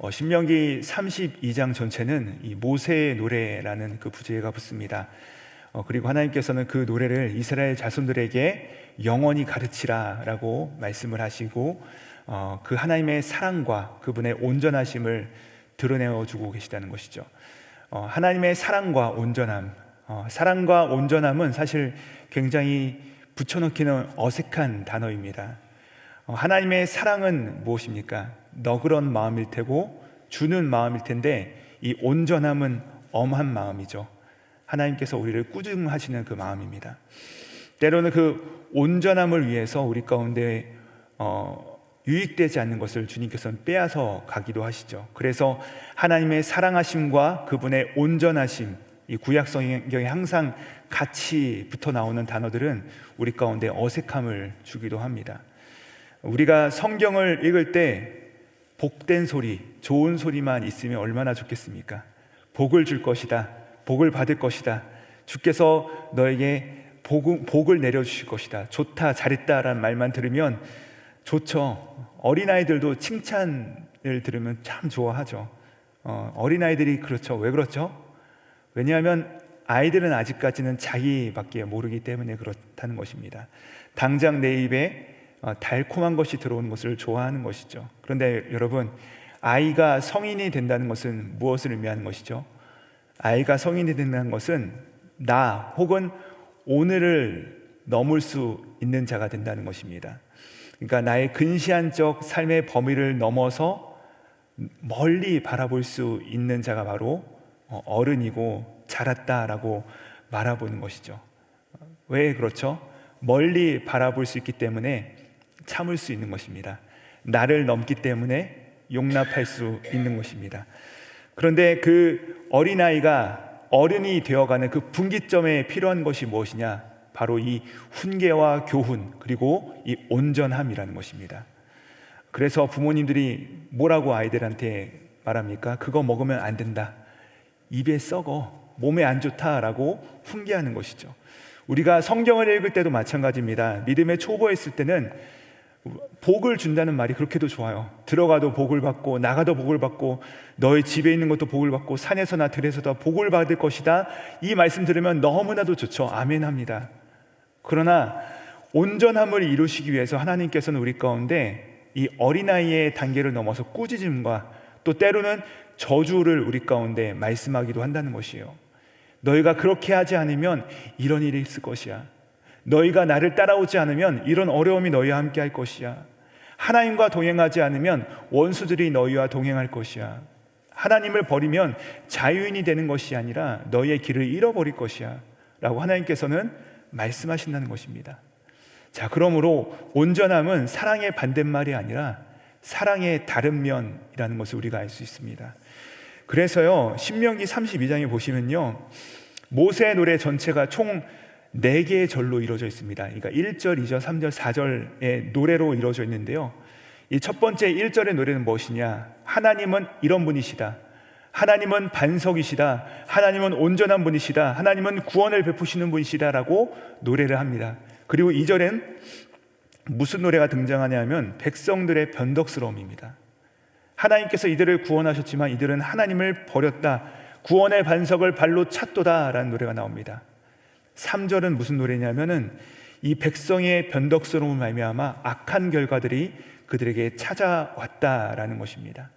신명기 32장 전체는 이 모세의 노래라는 그 부제가 붙습니다. 그리고 하나님께서는 그 노래를 이스라엘 자손들에게 영원히 가르치라 라고 말씀을 하시고 그 하나님의 사랑과 그분의 온전하심을 드러내어 주고 계시다는 것이죠. 하나님의 사랑과 온전함, 사랑과 온전함은 사실 굉장히 붙여넣기는 어색한 단어입니다. 하나님의 사랑은 무엇입니까? 너그러운 마음일 테고 주는 마음일 텐데, 이 온전함은 엄한 마음이죠. 하나님께서 우리를 꾸중하시는 그 마음입니다. 때로는 그 온전함을 위해서 우리 가운데 유익되지 않는 것을 주님께서는 빼앗아 가기도 하시죠. 그래서 하나님의 사랑하심과 그분의 온전하심, 이 구약 성경에 항상 같이 붙어 나오는 단어들은 우리 가운데 어색함을 주기도 합니다. 우리가 성경을 읽을 때 복된 소리, 좋은 소리만 있으면 얼마나 좋겠습니까? 복을 줄 것이다, 복을 받을 것이다, 주께서 너에게 복을 내려주실 것이다, 좋다, 잘했다라는 말만 들으면 좋죠. 어린아이들도 칭찬을 들으면 참 좋아하죠. 어린아이들이 그렇죠. 왜 그렇죠? 왜냐하면 아이들은 아직까지는 자기밖에 모르기 때문에 그렇다는 것입니다. 당장 내 입에 달콤한 것이 들어오는 것을 좋아하는 것이죠. 그런데 여러분, 아이가 성인이 된다는 것은 무엇을 의미하는 것이죠? 아이가 성인이 된다는 것은 나 혹은 오늘을 넘을 수 있는 자가 된다는 것입니다. 그러니까 나의 근시안적 삶의 범위를 넘어서 멀리 바라볼 수 있는 자가 바로 어른이고 자랐다라고 말해보는 것이죠. 왜 그렇죠? 멀리 바라볼 수 있기 때문에 참을 수 있는 것입니다. 나를 넘기 때문에 용납할 수 있는 것입니다. 그런데 그 어린아이가 어른이 되어가는 그 분기점에 필요한 것이 무엇이냐? 바로 이 훈계와 교훈, 그리고 이 온전함이라는 것입니다. 그래서 부모님들이 뭐라고 아이들한테 말합니까? 그거 먹으면 안 된다, 입에 썩어, 몸에 안 좋다라고 훈계하는 것이죠. 우리가 성경을 읽을 때도 마찬가지입니다. 믿음의 초보에 있을 때는 복을 준다는 말이 그렇게도 좋아요. 들어가도 복을 받고 나가도 복을 받고 너의 집에 있는 것도 복을 받고 산에서나 들에서도 복을 받을 것이다, 이 말씀 들으면 너무나도 좋죠. 아멘 합니다. 그러나 온전함을 이루시기 위해서 하나님께서는 우리 가운데 이 어린아이의 단계를 넘어서 꾸짖음과 또 때로는 저주를 우리 가운데 말씀하기도 한다는 것이에요. 너희가 그렇게 하지 않으면 이런 일이 있을 것이야. 너희가 나를 따라오지 않으면 이런 어려움이 너희와 함께 할 것이야. 하나님과 동행하지 않으면 원수들이 너희와 동행할 것이야. 하나님을 버리면 자유인이 되는 것이 아니라 너희의 길을 잃어버릴 것이야 라고 하나님께서는 말씀하신다는 것입니다. 자, 그러므로 온전함은 사랑의 반대말이 아니라 사랑의 다른 면이라는 것을 우리가 알 수 있습니다. 그래서요, 신명기 32장에 보시면요, 모세의 노래 전체가 총 4개의 절로 이루어져 있습니다. 그러니까 1절, 2절, 3절, 4절의 노래로 이루어져 있는데요, 이 첫 번째 1절의 노래는 무엇이냐? 하나님은 이런 분이시다, 하나님은 반석이시다, 하나님은 온전한 분이시다, 하나님은 구원을 베푸시는 분이시다 라고 노래를 합니다. 그리고 2절엔 무슨 노래가 등장하냐면 백성들의 변덕스러움입니다. 하나님께서 이들을 구원하셨지만 이들은 하나님을 버렸다, 구원의 반석을 발로 찼도다 라는 노래가 나옵니다. 3절은 무슨 노래냐면은 이 백성의 변덕스러움을 말미암아 악한 결과들이 그들에게 찾아왔다라는 것입니다.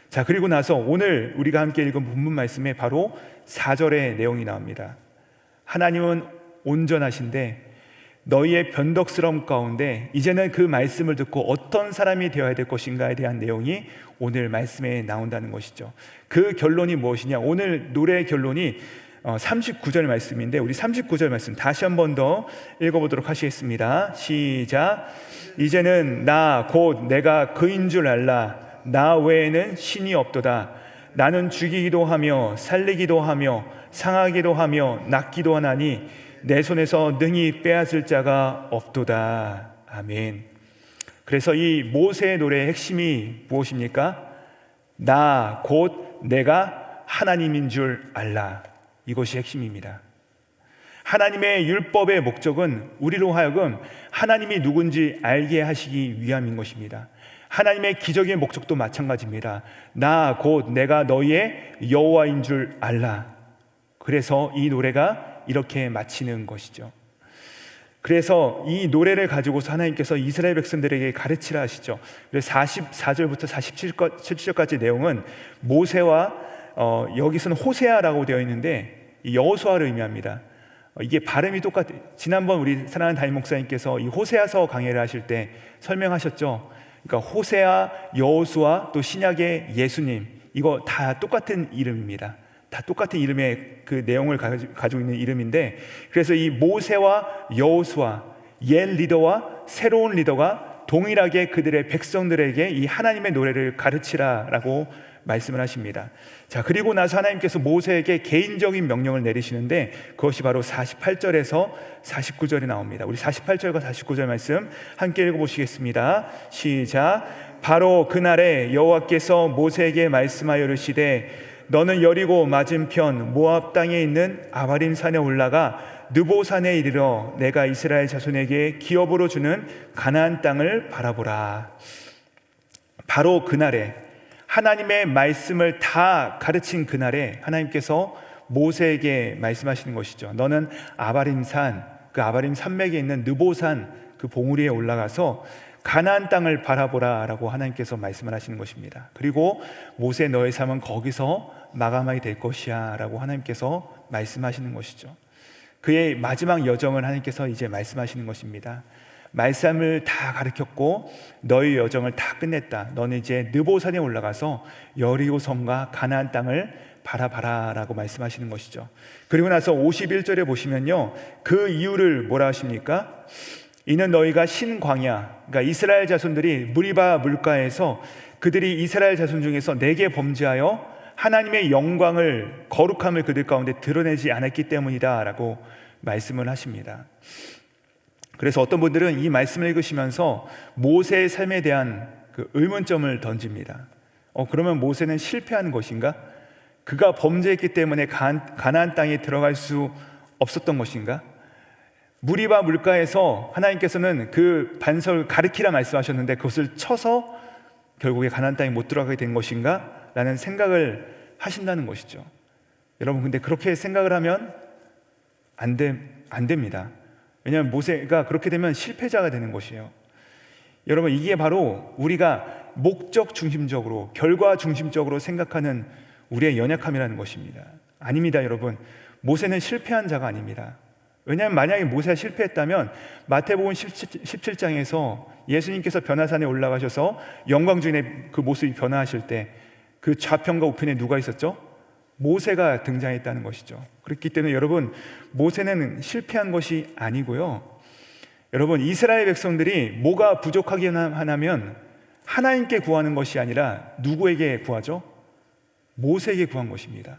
자, 그리고 나서 오늘 우리가 함께 읽은 본문 말씀에 바로 4절의 내용이 나옵니다. 하나님은 온전하신데 너희의 변덕스러움 가운데 이제는 그 말씀을 듣고 어떤 사람이 되어야 될 것인가에 대한 내용이 오늘 말씀에 나온다는 것이죠. 그 결론이 무엇이냐? 오늘 노래의 결론이 39절 말씀인데, 우리 39절 말씀 다시 한 번 더 읽어보도록 하시겠습니다. 시작. 이제는 나 곧 내가 그인 줄 알라. 나 외에는 신이 없도다. 나는 죽이기도 하며 살리기도 하며 상하기도 하며 낫기도 하나니 내 손에서 능히 빼앗을 자가 없도다. 아멘. 그래서 이 모세의 노래의 핵심이 무엇입니까? 나 곧 내가 하나님인 줄 알라. 이것이 핵심입니다. 하나님의 율법의 목적은 우리로 하여금 하나님이 누군지 알게 하시기 위함인 것입니다. 하나님의 기적의 목적도 마찬가지입니다. 나 곧 내가 너희의 여호와인 줄 알라. 그래서 이 노래가 이렇게 마치는 것이죠. 그래서 이 노래를 가지고서 하나님께서 이스라엘 백성들에게 가르치라 하시죠. 그래서 44절부터 47절까지 내용은 모세와 여기서는 호세아라고 되어 있는데 여호수아를 의미합니다. 이게 발음이 똑같아요. 지난번 우리 사랑하는 담임 목사님께서 이 호세아서 강해를 하실 때 설명하셨죠. 그러니까 호세아, 여호수아, 또 신약의 예수님, 이거 다 똑같은 이름입니다. 다 똑같은 이름의 그 내용을 가지고 있는 이름인데, 그래서 이 모세와 여호수아, 옛 리더와 새로운 리더가 동일하게 그들의 백성들에게 이 하나님의 노래를 가르치라라고 말씀을 하십니다. 자, 그리고 나서 하나님께서 모세에게 개인적인 명령을 내리시는데 그것이 바로 48절에서 49절에 나옵니다. 우리 48절과 49절 말씀 함께 읽어보시겠습니다. 시작. 바로 그날에 여호와께서 모세에게 말씀하여 이르시되 너는 여리고 맞은편 모압 땅에 있는 아바림 산에 올라가 느보 산에 이르러 내가 이스라엘 자손에게 기업으로 주는 가나안 땅을 바라보라. 바로 그날에, 하나님의 말씀을 다 가르친 그날에 하나님께서 모세에게 말씀하시는 것이죠. 너는 아바림 산, 그 아바림 산맥에 있는 느보 산 그 봉우리에 올라가서 가나안 땅을 바라보라 라고 하나님께서 말씀을 하시는 것입니다. 그리고 모세 너의 삶은 거기서 마감하게 될 것이야 라고 하나님께서 말씀하시는 것이죠. 그의 마지막 여정을 하나님께서 이제 말씀하시는 것입니다. 말씀을 다 가르쳤고 너의 여정을 다 끝냈다. 너는 이제 느보산에 올라가서 여리고성과 가나안 땅을 바라봐라 라고 말씀하시는 것이죠. 그리고 나서 51절에 보시면요, 그 이유를 뭐라 하십니까? 이는 너희가 신광야, 그러니까 이스라엘 자손들이 무리바 물가에서 그들이 이스라엘 자손 중에서 내게 범죄하여 하나님의 영광을, 거룩함을 그들 가운데 드러내지 않았기 때문이다 라고 말씀을 하십니다. 그래서 어떤 분들은 이 말씀을 읽으시면서 모세의 삶에 대한 그 의문점을 던집니다. 그러면 모세는 실패한 것인가? 그가 범죄했기 때문에 가나안 땅에 들어갈 수 없었던 것인가? 무리바 물가에서 하나님께서는 그 반석을 가리키라 말씀하셨는데 그것을 쳐서 결국에 가나안 땅에 못 들어가게 된 것인가? 라는 생각을 하신다는 것이죠. 여러분, 근데 그렇게 생각을 하면 안 됩니다. 왜냐하면 모세가 그렇게 되면 실패자가 되는 것이에요. 여러분, 이게 바로 우리가 목적 중심적으로, 결과 중심적으로 생각하는 우리의 연약함이라는 것입니다. 아닙니다, 여러분. 모세는 실패한 자가 아닙니다. 왜냐하면 만약에 모세가 실패했다면 마태복음 17장에서 예수님께서 변화산에 올라가셔서 영광 중에 그 모습이 변화하실 때 그 좌편과 우편에 누가 있었죠? 모세가 등장했다는 것이죠. 그렇기 때문에 여러분, 모세는 실패한 것이 아니고요, 여러분, 이스라엘 백성들이 뭐가 부족하기만 하면 하나님께 구하는 것이 아니라 누구에게 구하죠? 모세에게 구한 것입니다.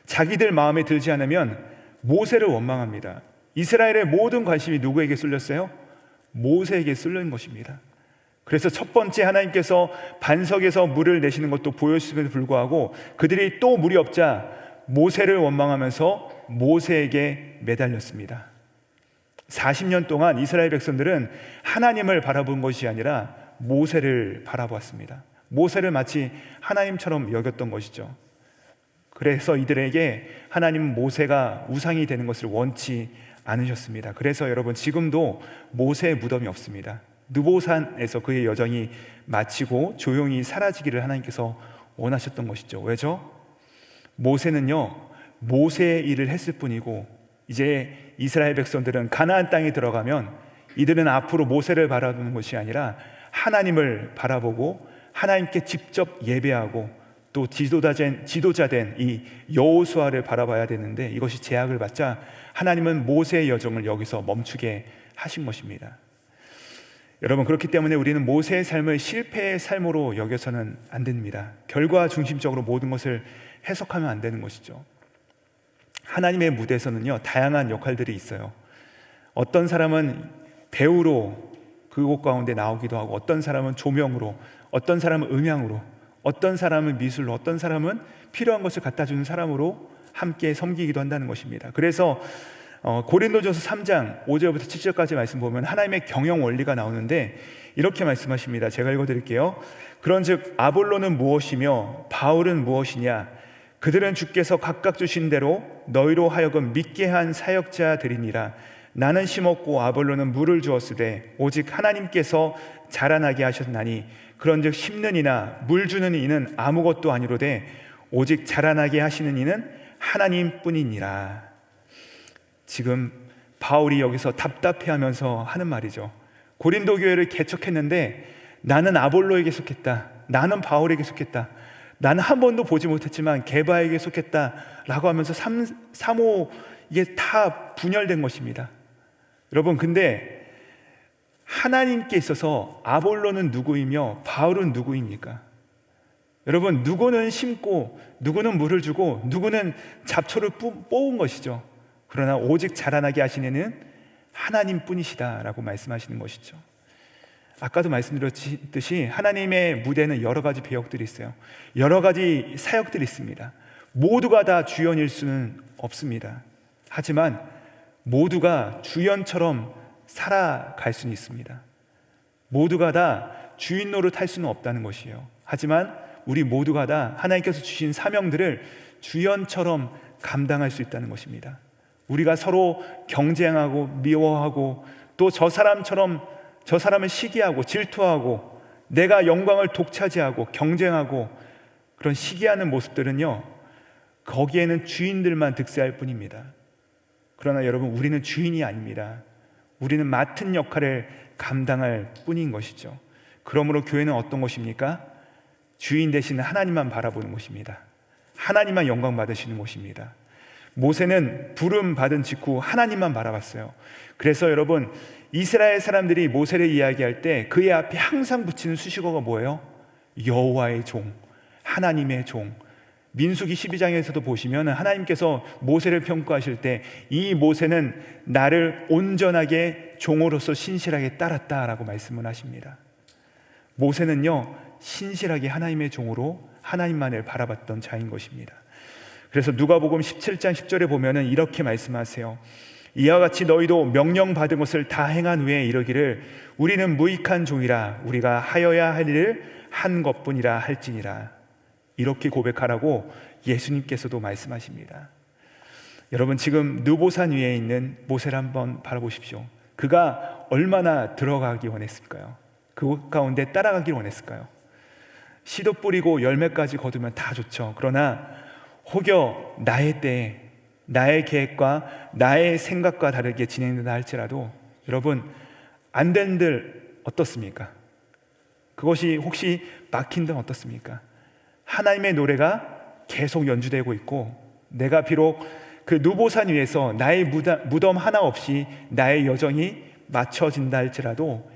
자기들 마음에 들지 않으면 모세를 원망합니다. 이스라엘의 모든 관심이 누구에게 쏠렸어요? 모세에게 쏠린 것입니다. 그래서 첫 번째 하나님께서 반석에서 물을 내시는 것도 보여주심에도 불구하고 그들이 또 물이 없자 모세를 원망하면서 모세에게 매달렸습니다. 40년 동안 이스라엘 백성들은 하나님을 바라본 것이 아니라 모세를 바라보았습니다. 모세를 마치 하나님처럼 여겼던 것이죠. 그래서 이들에게 하나님은 모세가 우상이 되는 것을 원치 않으셨습니다. 그래서 여러분, 지금도 모세의 무덤이 없습니다. 느보산에서 그의 여정이 마치고 조용히 사라지기를 하나님께서 원하셨던 것이죠. 왜죠? 모세는요, 모세의 일을 했을 뿐이고 이제 이스라엘 백성들은 가나안 땅에 들어가면 이들은 앞으로 모세를 바라보는 것이 아니라 하나님을 바라보고 하나님께 직접 예배하고 또 지도자된 이 여호수아를 바라봐야 되는데 이것이 제약을 받자 하나님은 모세의 여정을 여기서 멈추게 하신 것입니다. 여러분, 그렇기 때문에 우리는 모세의 삶을 실패의 삶으로 여겨서는 안 됩니다. 결과 중심적으로 모든 것을 해석하면 안 되는 것이죠. 하나님의 무대에서는요, 다양한 역할들이 있어요. 어떤 사람은 배우로 그곳 가운데 나오기도 하고, 어떤 사람은 조명으로, 어떤 사람은 음향으로, 어떤 사람은 미술로, 어떤 사람은 필요한 것을 갖다 주는 사람으로 함께 섬기기도 한다는 것입니다. 그래서 고린도전서 3장 5절부터 7절까지 말씀 보면 하나님의 경영 원리가 나오는데 이렇게 말씀하십니다. 제가 읽어드릴게요. 그런즉 아볼로는 무엇이며 바울은 무엇이냐? 그들은 주께서 각각 주신 대로 너희로 하여금 믿게 한 사역자들이니라. 나는 심었고 아볼로는 물을 주었으되 오직 하나님께서 자라나게 하셨나니 그런즉 심는 이나 물 주는 이는 아무것도 아니로되 오직 자라나게 하시는 이는 하나님뿐이니라. 지금 바울이 여기서 답답해하면서 하는 말이죠. 고린도 교회를 개척했는데 나는 아볼로에게 속했다, 나는 바울에게 속했다, 나는 한 번도 보지 못했지만 게바에게 속했다라고 하면서 3호 이게 다 분열된 것입니다. 여러분, 근데 하나님께 있어서 아볼로는 누구이며 바울은 누구입니까? 여러분, 누구는 심고 누구는 물을 주고 누구는 잡초를 뽑은 것이죠. 그러나 오직 자라나게 하시는 이는 하나님뿐이시다라고 말씀하시는 것이죠. 아까도 말씀드렸듯이 하나님의 무대는 여러 가지 배역들이 있어요. 여러 가지 사역들이 있습니다. 모두가 다 주연일 수는 없습니다. 하지만 모두가 주연처럼 살아갈 수는 있습니다. 모두가 다 주인 노릇할 수는 없다는 것이에요. 하지만 우리 모두가 다 하나님께서 주신 사명들을 주연처럼 감당할 수 있다는 것입니다. 우리가 서로 경쟁하고 미워하고 또 저 사람을 시기하고 질투하고 내가 영광을 독차지하고 경쟁하고 그런 시기하는 모습들은요, 거기에는 주인들만 득세할 뿐입니다. 그러나 여러분, 우리는 주인이 아닙니다. 우리는 맡은 역할을 감당할 뿐인 것이죠. 그러므로 교회는 어떤 곳입니까? 주인 대신 하나님만 바라보는 곳입니다. 하나님만 영광 받으시는 곳입니다. 모세는 부름 받은 직후 하나님만 바라봤어요. 그래서 여러분, 이스라엘 사람들이 모세를 이야기할 때 그의 앞에 항상 붙이는 수식어가 뭐예요? 여호와의 종, 하나님의 종. 민수기 12장에서도 보시면 하나님께서 모세를 평가하실 때 이 모세는 나를 온전하게 종으로서 신실하게 따랐다라고 말씀을 하십니다. 모세는요, 신실하게 하나님의 종으로 하나님만을 바라봤던 자인 것입니다. 그래서 누가복음 17장 10절에 보면은 이렇게 말씀하세요. 이와 같이 너희도 명령받은 것을 다 행한 후에 이르기를 우리는 무익한 종이라 우리가 하여야 할 일을 한 것뿐이라 할지니라. 이렇게 고백하라고 예수님께서도 말씀하십니다. 여러분, 지금 느보산 위에 있는 모세를 한번 바라보십시오. 그가 얼마나 들어가기 원했을까요? 그 가운데 따라가길 원했을까요? 씨도 뿌리고 열매까지 거두면 다 좋죠. 그러나 혹여 나의 때에 나의 계획과 나의 생각과 다르게 진행된다 할지라도 여러분, 안 된들 어떻습니까? 그것이 혹시 막힌들 어떻습니까? 하나님의 노래가 계속 연주되고 있고 내가 비록 그 누보산 위에서 나의 무덤 하나 없이 나의 여정이 맞춰진다 할지라도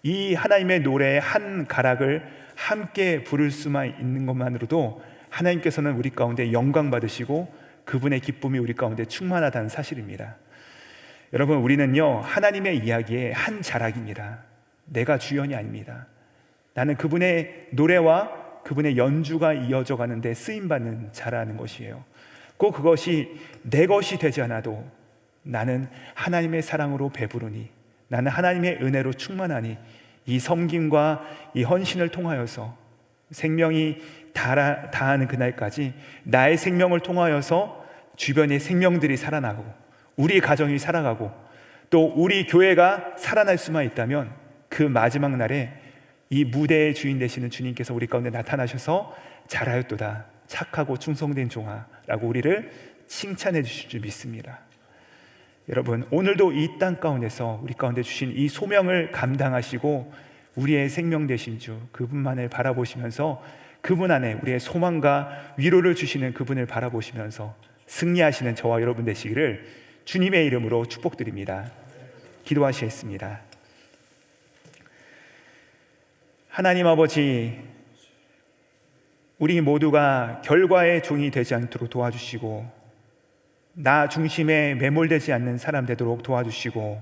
이 하나님의 노래의 한 가락을 함께 부를 수만 있는 것만으로도 하나님께서는 우리 가운데 영광 받으시고 그분의 기쁨이 우리 가운데 충만하다는 사실입니다. 여러분, 우리는요, 하나님의 이야기의 한 자락입니다. 내가 주연이 아닙니다. 나는 그분의 노래와 그분의 연주가 이어져 가는데 쓰임받는 자라는 것이에요. 꼭 그것이 내 것이 되지 않아도 나는 하나님의 사랑으로 배부르니, 나는 하나님의 은혜로 충만하니 이 섬김과 이 헌신을 통하여서 생명이 다하는 그날까지 나의 생명을 통하여서 주변의 생명들이 살아나고 우리 가정이 살아가고 또 우리 교회가 살아날 수만 있다면 그 마지막 날에 이 무대의 주인 되시는 주님께서 우리 가운데 나타나셔서 잘하였도다 착하고 충성된 종아라고 우리를 칭찬해 주실 줄 믿습니다. 여러분, 오늘도 이 땅 가운데서 우리 가운데 주신 이 소명을 감당하시고 우리의 생명 되신 주 그분만을 바라보시면서 그분 안에 우리의 소망과 위로를 주시는 그분을 바라보시면서 승리하시는 저와 여러분 되시기를 주님의 이름으로 축복드립니다. 기도하시겠습니다. 하나님 아버지, 우리 모두가 결과의 종이 되지 않도록 도와주시고 나 중심에 매몰되지 않는 사람 되도록 도와주시고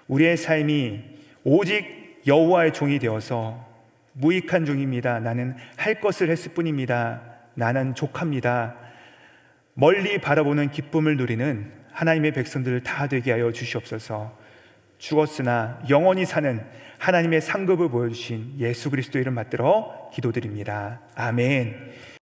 우리의 삶이 오직 여호와의 종이 되어서 무익한 종입니다. 나는 할 것을 했을 뿐입니다. 나는 족합니다. 멀리 바라보는 기쁨을 누리는 하나님의 백성들 다 되게 하여 주시옵소서. 죽었으나 영원히 사는 하나님의 상급을 보여주신 예수 그리스도 이름 받들어 기도드립니다. 아멘.